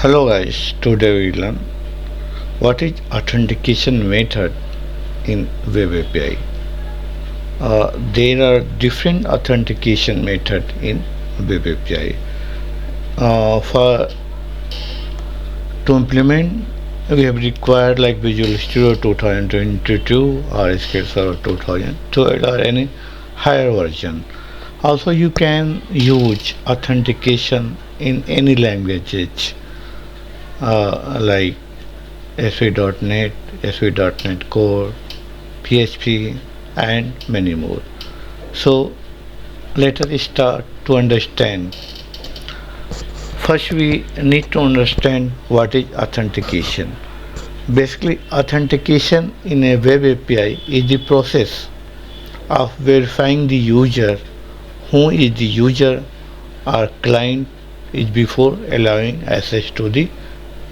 Hello guys, today we learn what is authentication method in Web API. There are different authentication method in Web API. For to implement, we have required like Visual Studio 2022 or SQL Server 2012 or any higher version. Also, you can use authentication in any languages like ASP.NET, ASP.NET Core, PHP, and many more. So let us start to understand. First, we need to understand what is authentication. Basically, authentication in a web API is the process of verifying the user, who is the user or client is before allowing access to the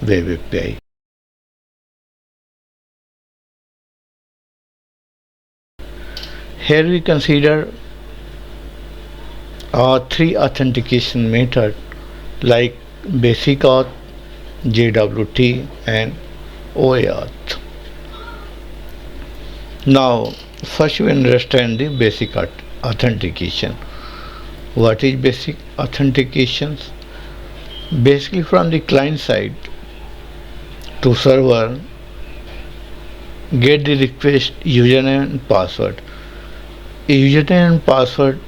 web API. Here we consider three authentication methods like basic auth, JWT, and OAuth. Now, first we understand the basic authentication. What is basic authentication? Basically, from the client side to server, get the request username and password. A username and password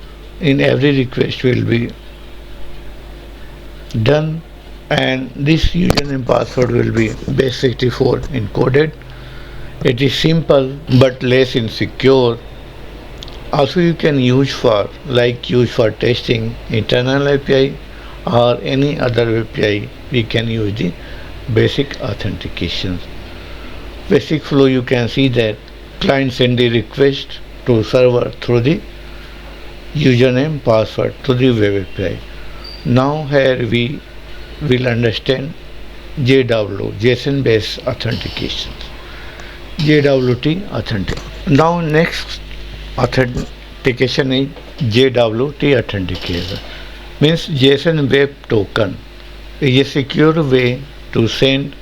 in every request will be done, and this username and password will be base64 encoded. It is simple but less insecure. Also, you can use for testing internal API or any other API. We can use the basic authentication. Basic flow, you can see that client send the request to server through the username password to the web API. Now here we will understand JSON based authentication. JWT authentication. Now next authentication is JWT authentication. Means JSON Web Token is a secure way to send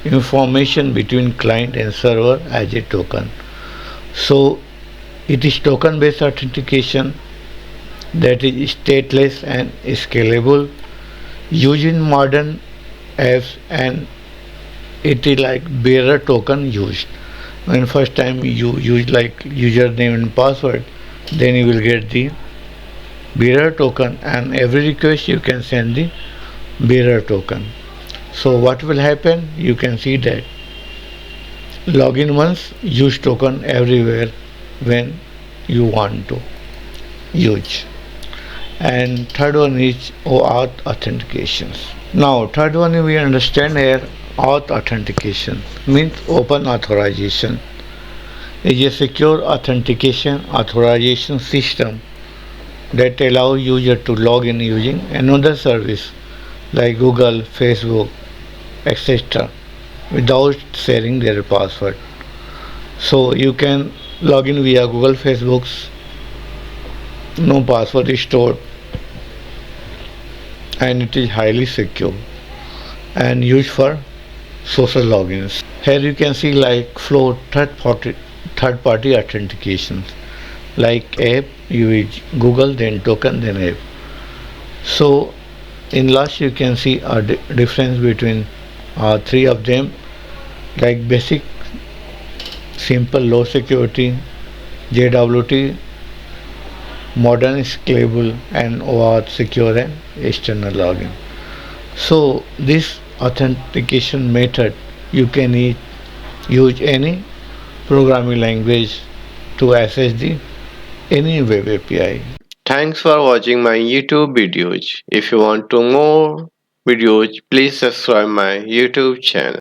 information between client and server as a token. So it is token based authentication that is stateless and scalable, used in modern apps, and it is like bearer token used. When first time you use like username and password, then you will get the bearer token, and every request you can send the bearer token. So what will happen? You can see that login once, use token everywhere when you want to use. And third one is OAuth authentication. Now third one we understand here, auth authentication means open authorization. Is a secure authentication authorization system that allows user to log in using another service like Google, Facebook, etc. without sharing their password. So you can log in via Google, Facebook's, no password is stored, and it is highly secure and used for social logins. Here you can see like flow third party authentication like app, you use Google, then token, then app. So in last you can see a difference between three of them, like basic, simple, low security, JWT, modern, scalable, and OAuth, secure and external login. So this authentication method you can use any programming language to access the any web API. Thanks for watching my YouTube videos. If you want to more videos, please subscribe my YouTube channel.